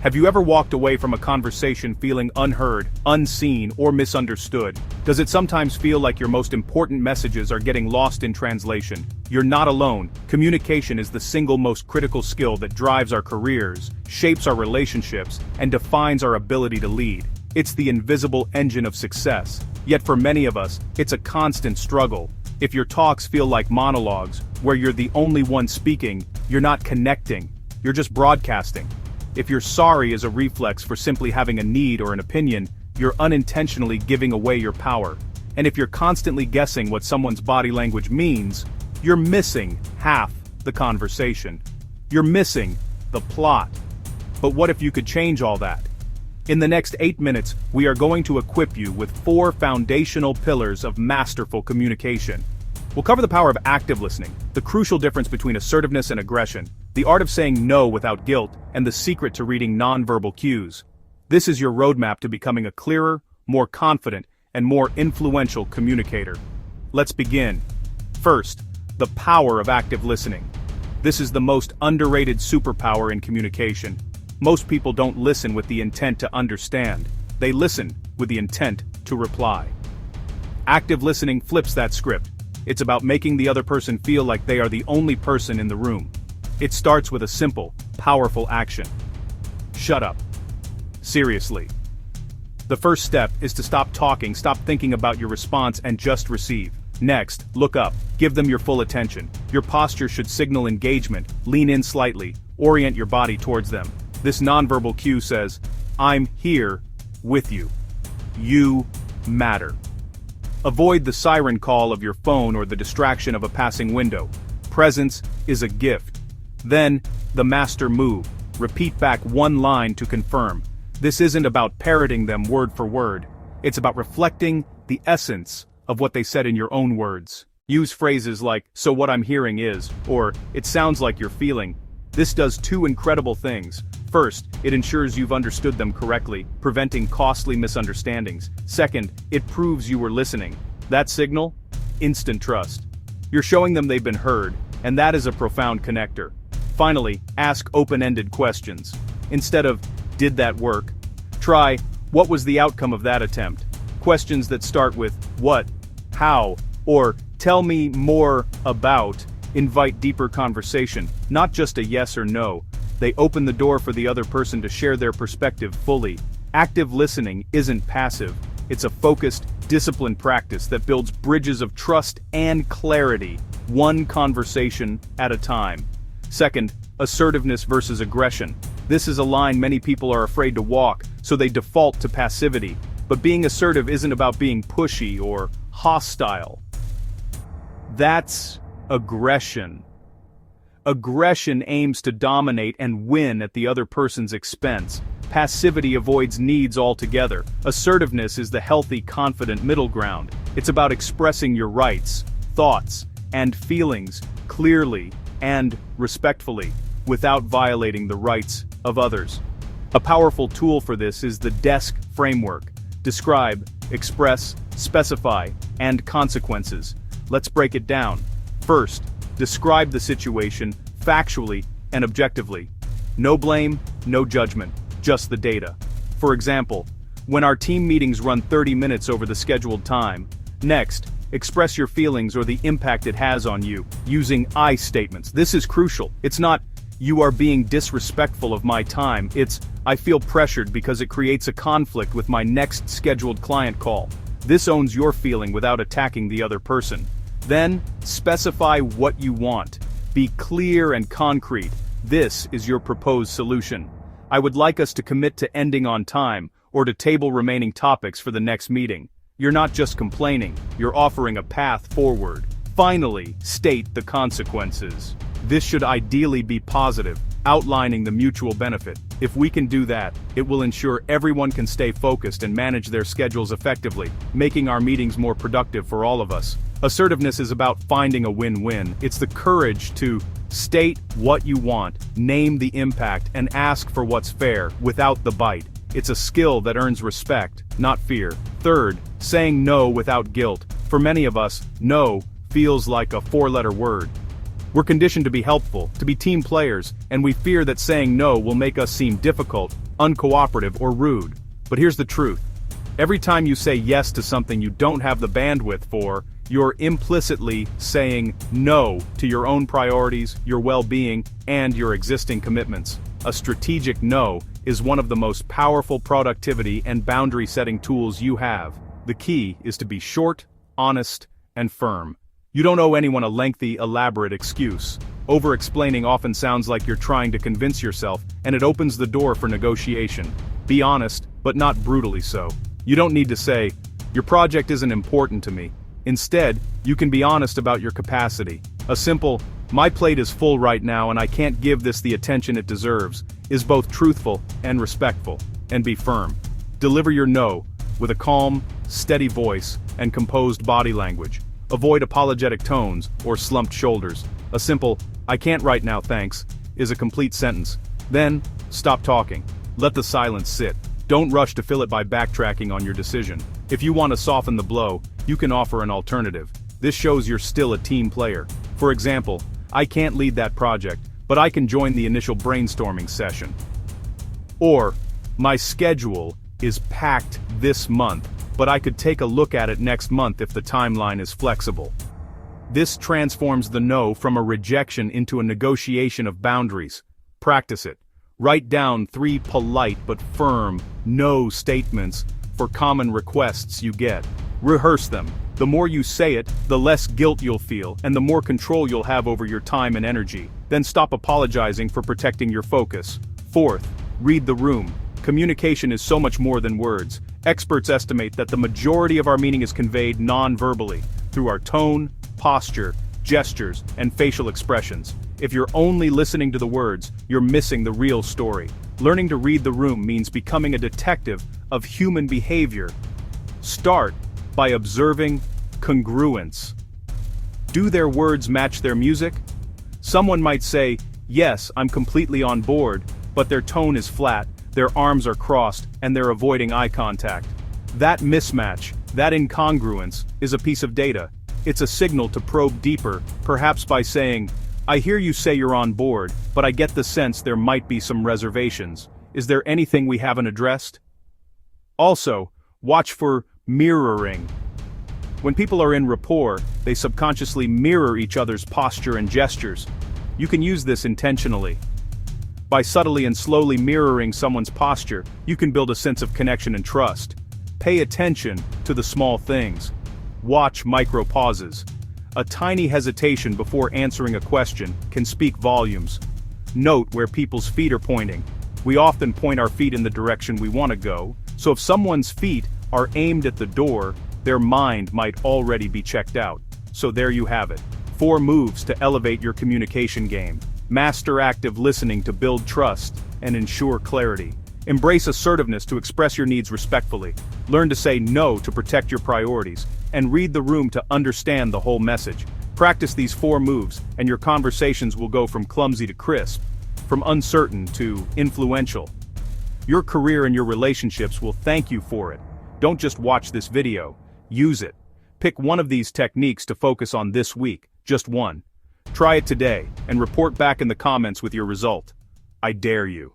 Have you ever walked away from a conversation feeling unheard, unseen, or misunderstood? Does it sometimes feel like your most important messages are getting lost in translation? You're not alone. Communication is the single most critical skill that drives our careers, shapes our relationships, and defines our ability to lead. It's the invisible engine of success. Yet for many of us, it's a constant struggle. If your talks feel like monologues, where you're the only one speaking, you're not connecting, you're just broadcasting. If your sorry is a reflex for simply having a need or an opinion, you're unintentionally giving away your power. And if you're constantly guessing what someone's body language means, you're missing half the conversation. You're missing the plot. But what if you could change all that? In the next 8 minutes, we are going to equip you with 4 foundational pillars of masterful communication. We'll cover the power of active listening, the crucial difference between assertiveness and aggression, the art of saying no without guilt, and the secret to reading nonverbal cues. This is your roadmap to becoming a clearer, more confident, and more influential communicator. Let's begin. First, the power of active listening. This is the most underrated superpower in communication. Most people don't listen with the intent to understand. They listen with the intent to reply. Active listening flips that script. It's about making the other person feel like they are the only person in the room. It starts with a simple, powerful action. Shut up. Seriously. The first step is to stop talking, stop thinking about your response, and just receive. Next, look up. Give them your full attention. Your posture should signal engagement. Lean in slightly. Orient your body towards them. This nonverbal cue says, "I'm here with you. You matter." Avoid the siren call of your phone or the distraction of a passing window. Presence is a gift. Then, the master move. Repeat back one line to confirm. This isn't about parroting them word for word. It's about reflecting the essence of what they said in your own words. Use phrases like, "So what I'm hearing is," or "It sounds like you're feeling." This does 2 incredible things. First, it ensures you've understood them correctly, preventing costly misunderstandings. Second, it proves you were listening. That signal? Instant trust. You're showing them they've been heard, and that is a profound connector. Finally, ask open-ended questions. Instead of, "Did that work?" try, "What was the outcome of that attempt?" Questions that start with, "What?" "How?" or "Tell me more about," invite deeper conversation, not just a yes or no. They open the door for the other person to share their perspective fully. Active listening isn't passive. It's a focused, disciplined practice that builds bridges of trust and clarity, one conversation at a time. Second, assertiveness versus aggression. This is a line many people are afraid to walk, so they default to passivity. But being assertive isn't about being pushy or hostile. That's aggression. Aggression aims to dominate and win at the other person's expense. Passivity avoids needs altogether. Assertiveness is the healthy, confident middle ground. It's about expressing your rights, thoughts, and feelings clearly and respectfully, without violating the rights of others. A powerful tool for this is the DESC framework. Describe, express, specify, and consequences. Let's break it down. First, describe the situation factually and objectively. No blame, no judgment, just the data. For example, when our team meetings run 30 minutes over the scheduled time. Next, express your feelings or the impact it has on you, using I statements. This is crucial. It's not, "You are being disrespectful of my time," it's, "I feel pressured because it creates a conflict with my next scheduled client call." This owns your feeling without attacking the other person. Then, specify what you want. Be clear and concrete. This is your proposed solution. I would like us to commit to ending on time, or to table remaining topics for the next meeting. You're not just complaining, you're offering a path forward. Finally, state the consequences. This should ideally be positive, outlining the mutual benefit. If we can do that, it will ensure everyone can stay focused and manage their schedules effectively, making our meetings more productive for all of us. Assertiveness is about finding a win-win. It's the courage to state what you want, name the impact, and ask for what's fair, without the bite. It's a skill that earns respect, not fear. Third, saying no without guilt. For many of us, no feels like a 4-letter word. We're conditioned to be helpful, to be team players, and we fear that saying no will make us seem difficult, uncooperative, or rude. But here's the truth. Every time you say yes to something you don't have the bandwidth for, you're implicitly saying no to your own priorities, your well-being, and your existing commitments. A strategic no is one of the most powerful productivity and boundary-setting tools you have. The key is to be short, honest, and firm. You don't owe anyone a lengthy, elaborate excuse. Over-explaining often sounds like you're trying to convince yourself, and it opens the door for negotiation. Be honest, but not brutally so. You don't need to say, "Your project isn't important to me." Instead, you can be honest about your capacity. A simple, "My plate is full right now and I can't give this the attention it deserves," is both truthful and respectful. And be firm. Deliver your no with a calm, steady voice and composed body language. Avoid apologetic tones or slumped shoulders. A simple, "I can't right now, thanks," is a complete sentence. Then, stop talking. Let the silence sit. Don't rush to fill it by backtracking on your decision. If you want to soften the blow, you can offer an alternative. This shows you're still a team player. For example, "I can't lead that project, but I can join the initial brainstorming session." Or, "My schedule is packed this month, but I could take a look at it next month if the timeline is flexible." This transforms the no from a rejection into a negotiation of boundaries. Practice it. Write down 3 polite but firm no statements for common requests you get. Rehearse them. The more you say it, the less guilt you'll feel, and the more control you'll have over your time and energy. Then stop apologizing for protecting your focus. Fourth, read the room. Communication is so much more than words. Experts estimate that the majority of our meaning is conveyed non-verbally, through our tone, posture, gestures, and facial expressions. If you're only listening to the words, you're missing the real story. Learning to read the room means becoming a detective of human behavior. Start by observing congruence. Do their words match their music? Someone might say, "Yes, I'm completely on board," but their tone is flat, their arms are crossed, and they're avoiding eye contact. That mismatch, that incongruence, is a piece of data. It's a signal to probe deeper, perhaps by saying, "I hear you say you're on board, but I get the sense there might be some reservations. Is there anything we haven't addressed?" Also, watch for mirroring. When people are in rapport, they subconsciously mirror each other's posture and gestures. You can use this intentionally. By subtly and slowly mirroring someone's posture, you can build a sense of connection and trust. Pay attention to the small things. Watch micro pauses. A tiny hesitation before answering a question can speak volumes. Note where people's feet are pointing. We often point our feet in the direction we want to go, so if someone's feet are aimed at the door, their mind might already be checked out. So there you have it. 4 moves to elevate your communication game. Master active listening to build trust and ensure clarity. Embrace assertiveness to express your needs respectfully. Learn to say no to protect your priorities. And read the room to understand the whole message. Practice these 4 moves, and your conversations will go from clumsy to crisp, from uncertain to influential. Your career and your relationships will thank you for it. Don't just watch this video, use it. Pick one of these techniques to focus on this week, just one. Try it today, and report back in the comments with your result. I dare you.